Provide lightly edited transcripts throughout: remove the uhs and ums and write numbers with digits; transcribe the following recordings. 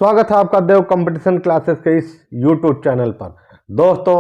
स्वागत है आपका देव कंपटीशन क्लासेस के इस YouTube चैनल पर। दोस्तों,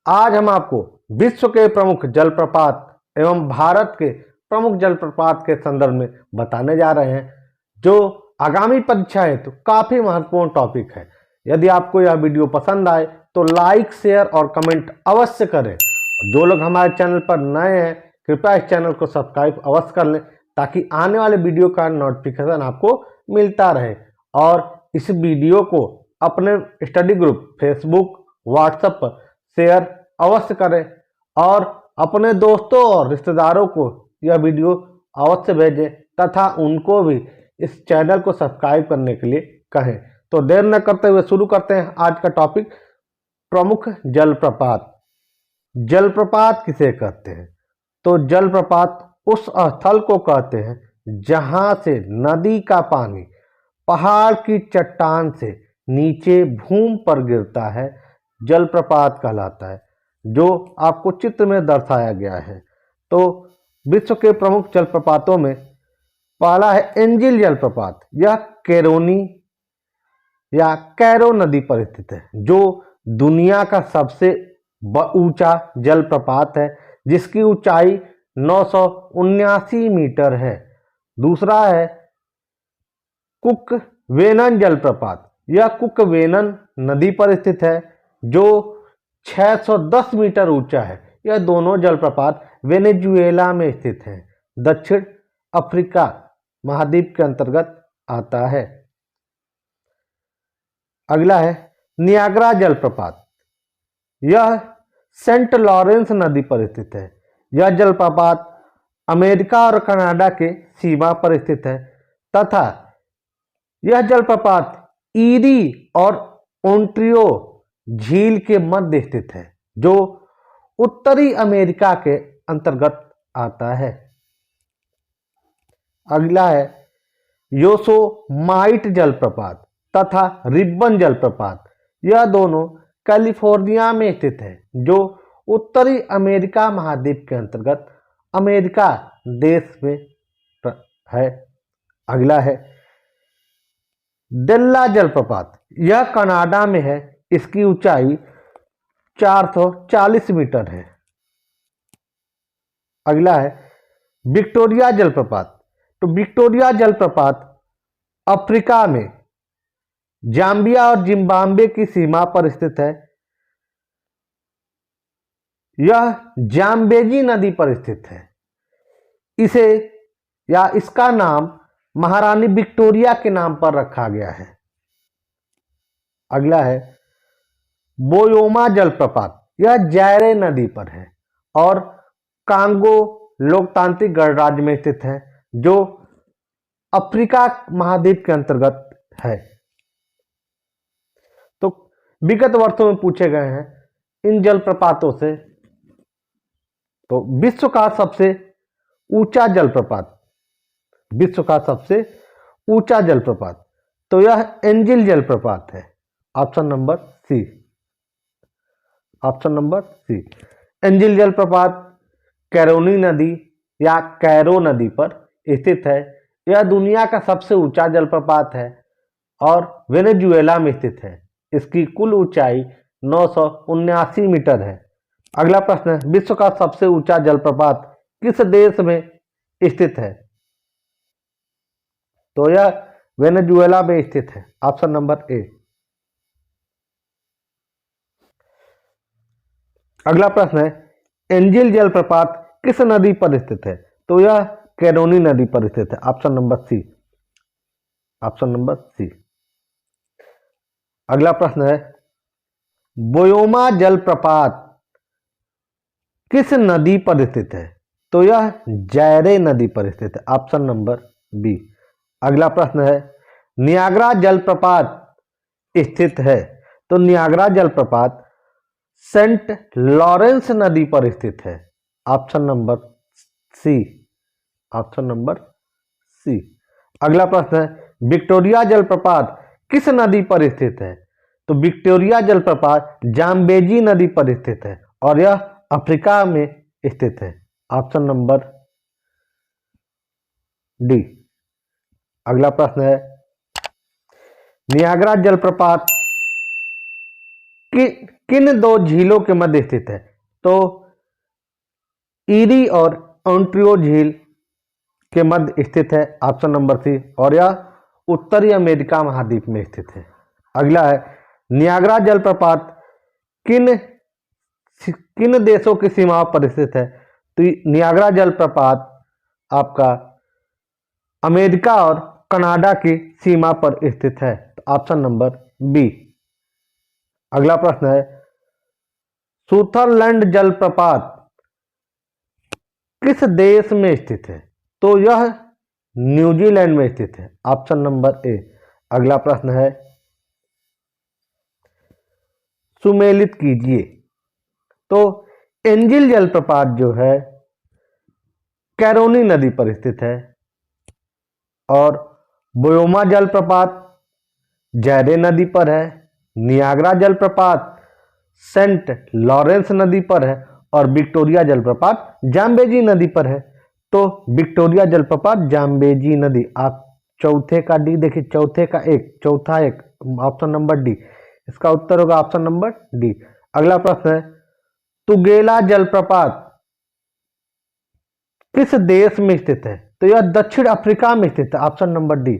आज हम आपको विश्व के प्रमुख जलप्रपात एवं भारत के प्रमुख जलप्रपात के संदर्भ में बताने जा रहे हैं, जो आगामी परीक्षा हेतु काफी महत्वपूर्ण टॉपिक है। यदि आपको यह वीडियो पसंद आए तो लाइक, शेयर और कमेंट अवश्य करें। जो लोग हमारे चैनल पर नए हैं, कृपया इस चैनल को सब्सक्राइब अवश्य कर लें ताकि आने वाले वीडियो का नोटिफिकेशन आपको मिलता रहे। और इस वीडियो को अपने स्टडी ग्रुप फेसबुक, व्हाट्सएप पर शेयर अवश्य करें और अपने दोस्तों और रिश्तेदारों को यह वीडियो अवश्य भेजें तथा उनको भी इस चैनल को सब्सक्राइब करने के लिए कहें। तो देर न करते हुए शुरू करते हैं आज का टॉपिक, प्रमुख जलप्रपात। जलप्रपात किसे कहते हैं? तो जलप्रपात उस स्थल को कहते हैं जहां से नदी का पानी पहाड़ की चट्टान से नीचे भूमि पर गिरता है, जलप्रपात कहलाता है, जो आपको चित्र में दर्शाया गया है। तो विश्व के प्रमुख जलप्रपातों में पहला है एंजिल जलप्रपात। यह कैरोनी या कैरो नदी पर स्थित है, जो दुनिया का सबसे ऊंचा जलप्रपात है, जिसकी ऊंचाई 979 मीटर है। दूसरा है कुक वेनन जलप्रपात। यह कुक वेनन नदी पर स्थित है, जो 610 मीटर ऊंचा है। यह दोनों जलप्रपात वेनेजुएला में स्थित हैं, दक्षिण अफ्रीका महाद्वीप के अंतर्गत आता है। अगला है नियाग्रा जलप्रपात। यह सेंट लॉरेंस नदी पर स्थित है। यह जलप्रपात अमेरिका और कनाडा के सीमा पर स्थित है तथा यह जलप्रपात ईरी और ओंटारियो झील के मध्य स्थित है, जो उत्तरी अमेरिका के अंतर्गत आता है। अगला है योसेमाइट जलप्रपात तथा रिबन जलप्रपात। यह दोनों कैलिफोर्निया में स्थित है, जो उत्तरी अमेरिका महाद्वीप के अंतर्गत अमेरिका देश में है। अगला है डेल्ला जलप्रपात। यह कनाडा में है। इसकी ऊंचाई 440 मीटर है। अगला है विक्टोरिया जलप्रपात। तो विक्टोरिया जलप्रपात अफ्रीका में जाम्बिया और जिम्बाब्वे की सीमा पर स्थित है। यह जाम्बेजी नदी पर स्थित है। इसे या इसका नाम महारानी विक्टोरिया के नाम पर रखा गया है। अगला है बोयोमा जलप्रपात। यह जायरे नदी पर है और कांगो लोकतांत्रिक गणराज्य में स्थित है, जो अफ्रीका महाद्वीप के अंतर्गत है। तो विगत वर्षों में पूछे गए हैं इन जलप्रपातों से। तो विश्व का सबसे ऊंचा जलप्रपात, विश्व का सबसे ऊंचा जलप्रपात, तो यह एंजिल जलप्रपात है। Option number C. Option number C. Angel जलप्रपात कैरोनी नदी या कैरो नदी पर स्थित है। यह दुनिया का सबसे ऊंचा जलप्रपात है और वेनेजुएला में स्थित है। इसकी कुल ऊंचाई 979 मीटर है। अगला प्रश्न है, विश्व का सबसे ऊंचा जलप्रपात किस देश में स्थित है? तो यह वेनेजुएला में स्थित है। Option number A. अगला प्रश्न है, एंजिल जलप्रपात किस नदी पर स्थित है? तो यह कैरोनी नदी पर स्थित है। Option number C. Option number C. अगला प्रश्न है, बोयोमा जलप्रपात किस नदी पर स्थित है? तो यह जायरे नदी पर स्थित है। Option number B. अगला प्रश्न है, नियाग्रा जलप्रपात स्थित है? तो नियाग्रा जलप्रपात सेंट लॉरेंस नदी पर स्थित है। Option number C. Option number C. अगला प्रश्न है, विक्टोरिया जलप्रपात किस नदी पर स्थित है? तो विक्टोरिया जलप्रपात जाम्बेजी नदी पर स्थित है और यह अफ्रीका में स्थित है। Option number D. अगला प्रश्न है, नियाग्रा जलप्रपात किन दो झीलों के मध्य स्थित है? तो ईरी और ओंटारियो झील के मध्य स्थित है, ऑप्शन नंबर सी। और यह उत्तरी अमेरिका महाद्वीप में स्थित है। अगला है नियाग्रा जलप्रपात किन किन देशों की सीमाओं पर स्थित है? तो नियाग्रा जलप्रपात आपका अमेरिका और कनाडा की सीमा पर स्थित है, तो ऑप्शन नंबर बी। अगला प्रश्न है सुथरलैंड जलप्रपात किस देश में स्थित है? तो यह न्यूजीलैंड में स्थित है, ऑप्शन नंबर ए। अगला प्रश्न है सुमेलित कीजिए। तो एंजिल जलप्रपात जो है कैरोनी नदी पर स्थित है, और बोयोमा जलप्रपात जैरे नदी पर है, नियाग्रा जलप्रपात सेंट लॉरेंस नदी पर है, और विक्टोरिया जलप्रपात जाम्बेजी नदी पर है। तो विक्टोरिया जलप्रपात जाम्बेजी नदी, आप चौथे का डी देखिए, चौथा एक ऑप्शन नंबर डी, इसका उत्तर होगा ऑप्शन नंबर डी। अगला प्रश्न है तुगेला जलप्रपात किस देश में स्थित है? तो यह दक्षिण अफ्रीका में स्थित है, ऑप्शन नंबर डी।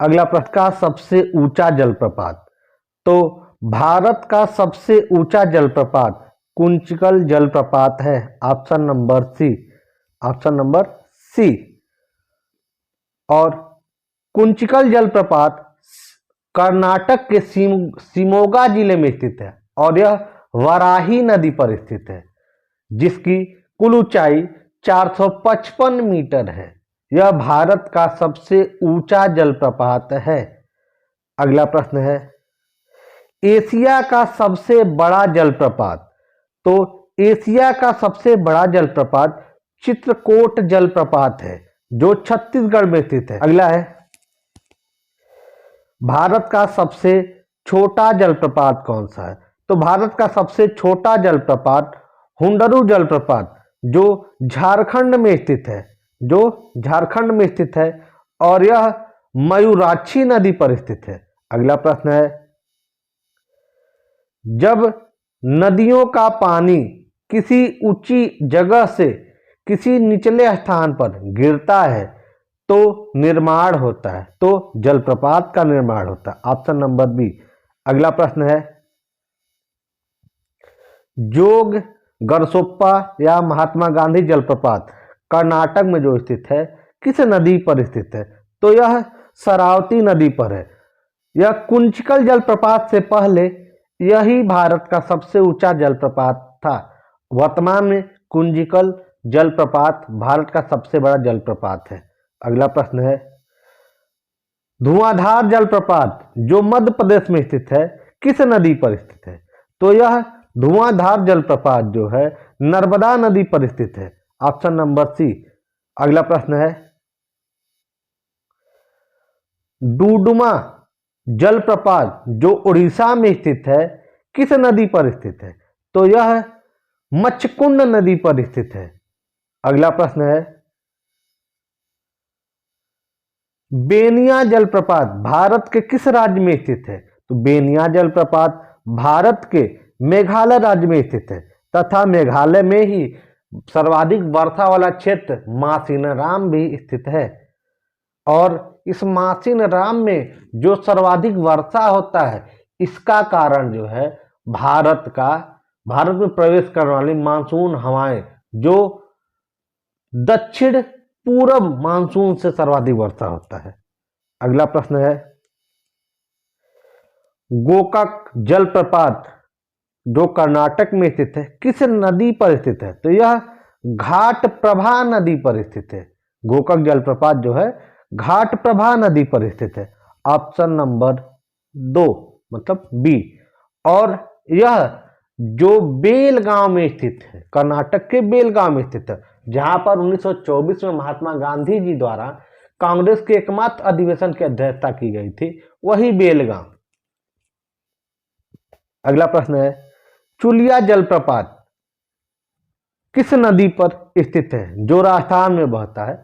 अगला प्रश्न का सबसे ऊंचा जलप्रपात, तो भारत का सबसे ऊंचा जलप्रपात कुंचिकल जलप्रपात है, option number C, option number C. और कुंचिकल जलप्रपात कर्नाटक के शिमोगा जिले में स्थित है, और यह वराही नदी पर स्थित है, जिसकी कुल ऊंचाई 455 मीटर है। यह भारत का सबसे ऊंचा जलप्रपात है। अगला प्रश्न है एशिया का सबसे बड़ा जलप्रपात, तो एशिया का सबसे बड़ा जलप्रपात चित्रकूट जलप्रपात है, जो छत्तीसगढ़ में स्थित है। अगला है भारत का सबसे छोटा जलप्रपात कौन सा है? तो भारत का सबसे छोटा जलप्रपात हुंडरू जलप्रपात, जो झारखंड में स्थित है, और यह मयूराक्षी नदी पर स्थित है। अगला प्रश्न है जब नदियों का पानी किसी ऊंची जगह से किसी निचले स्थान पर गिरता है तो निर्माण होता है, तो जलप्रपात का निर्माण होता है, ऑप्शन नंबर बी। अगला प्रश्न है जोग गरसोप्पा या महात्मा गांधी जलप्रपात कर्नाटक में जो स्थित है किस नदी पर स्थित है? तो यह शरावती नदी पर है। यह कुंचिकल जलप्रपात से पहले यही भारत का सबसे ऊंचा जलप्रपात था। वर्तमान में कुंचिकल जलप्रपात भारत का सबसे बड़ा जलप्रपात है। अगला प्रश्न है धुआंधार जलप्रपात जो मध्य प्रदेश में स्थित है किस नदी पर स्थित है? तो यह धुआंधार जलप्रपात जो है नर्मदा नदी पर स्थित है, ऑप्शन नंबर सी। अगला प्रश्न है डुडुमा जलप्रपात जो उड़ीसा में स्थित है किस नदी पर स्थित है? तो यह मच्छकुंड नदी पर स्थित है। अगला प्रश्न है बेनिया जलप्रपात भारत के किस राज्य में स्थित है? तो बेनिया जलप्रपात भारत के मेघालय राज्य में स्थित है, तथा मेघालय में ही सर्वाधिक वर्षा वाला क्षेत्र मासिनराम भी स्थित है। और इस मासिनराम में जो सर्वाधिक वर्षा होता है इसका कारण जो है भारत में प्रवेश करने वाली मानसून हवाएं जो दक्षिण पूर्व मानसून से सर्वाधिक वर्षा होता है। अगला प्रश्न है गोकाक जलप्रपात जो कर्नाटक में स्थित है किस नदी पर स्थित है? तो यह घाटप्रभा नदी पर स्थित है। गोकाक जलप्रपात जो है घाटप्रभा नदी पर स्थित है, ऑप्शन नंबर 2 मतलब बी। और यह जो बेलगांव में स्थित है, कर्नाटक के बेलगांव में स्थित है, जहां पर 1924 में महात्मा गांधी जी द्वारा कांग्रेस के एकमात्र अधिवेशन की अध्यक्षता की गई थी, वही बेलगांव। अगला प्रश्न है चुलिया जलप्रपात किस नदी पर स्थित है जो राजस्थान में बहता है?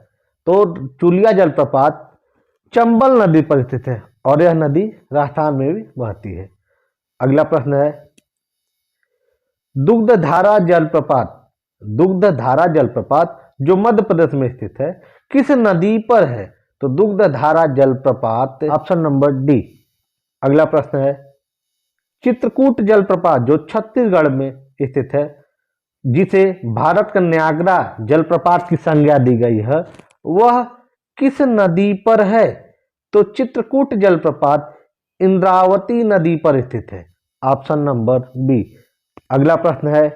तो चुलिया जलप्रपात चंबल नदी पर स्थित है, और यह नदी राजस्थान में भी बहती है। अगला प्रश्न है, दुग्धधारा जलप्रपात जो मध्य प्रदेश में स्थित है किस नदी पर है? तो दुग्धधारा जलप्रपात ऑप्शन नंबर डी। अगला प्रश्न है, चित्रकूट जलप्रपात जो छत्तीसगढ़ में स्थित है जिसे भारत का न्यागरा जलप्रपात की संज्ञा दी गई है, वह किस नदी पर है? तो चित्रकूट जलप्रपात इंद्रावती नदी पर स्थित है। Option number B. अगला प्रश्न है,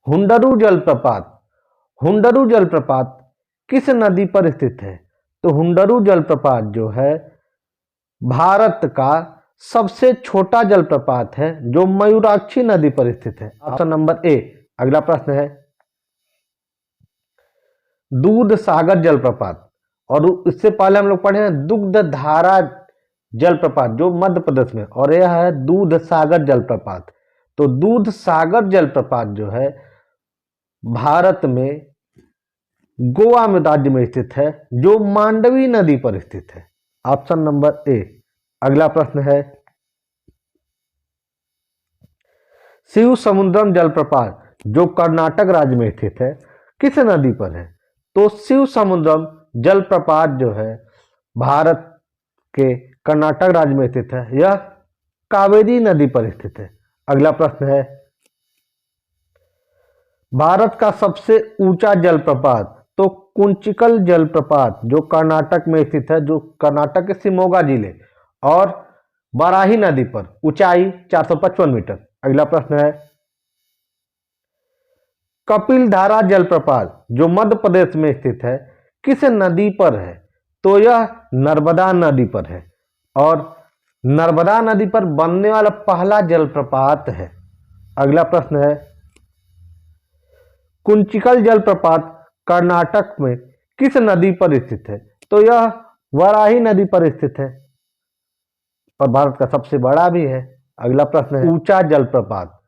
हुंडरू जलप्रपात किस नदी पर स्थित है? तो हुंडरू जलप्रपात जो है भारत का सबसे छोटा जलप्रपात है जो मयूराक्षी नदी पर स्थित है। Option number A. अगला प्रश्न है, दूध सागर जलप्रपात, और इससे पहले हम लोग पढ़े हैं दुग्धधारा जलप्रपात जो मध्य प्रदेश में, और यह है दूध सागर जलप्रपात। तो दूध सागर जलप्रपात जो है भारत में गोवा में राज्य में स्थित है जो मांडवी नदी पर स्थित है। Option number A. अगला प्रश्न है, शिव समुद्रम जलप्रपात जो कर्नाटक राज्य में स्थित है किस नदी पर है? तो शिव समुद्रम जलप्रपात जो है भारत के कर्नाटक राज्य में स्थित है, यह कावेरी नदी पर स्थित है। अगला प्रश्न है, भारत का सबसे ऊंचा जलप्रपात, तो कुंचिकल जलप्रपात जो कर्नाटक में स्थित है, जो कर्नाटक के शिमोगा जिले और बराही नदी पर, ऊंचाई 455 मीटर। अगला प्रश्न है, कपिलधारा जलप्रपात जो मध्य प्रदेश में स्थित है किस नदी पर है? तो यह नर्मदा नदी पर है, और नर्मदा नदी पर बनने वाला पहला जलप्रपात है। अगला प्रश्न है, कुंचिकल जलप्रपात कर्नाटक में किस नदी पर स्थित है? तो यह वराही नदी पर स्थित है और भारत का सबसे बड़ा भी है। अगला प्रश्न है, ऊंचा जलप्रपात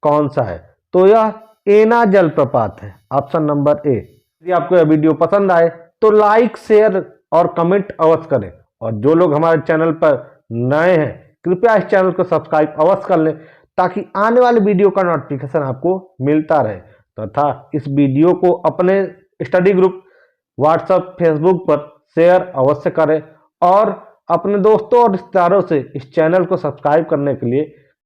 कौन सा है? तो यह एना जलप्रपात है। Option number A. यदि आपको यह वीडियो पसंद आए तो लाइक, शेयर और कमेंट अवश्य करें, और जो लोग हमारे चैनल पर नए हैं कृपया इस चैनल को सब्सक्राइब अवश्य कर लें ताकि आने वाले वीडियो का नोटिफिकेशन आपको मिलता रहे, तथा इस वीडियो को अपने स्टडी ग्रुप व्हाट्सएप, फेसबुक पर शेयर अवश्य करें, और अपने दोस्तों और रिश्तेदारों से इस चैनल को सब्सक्राइब करने के लिए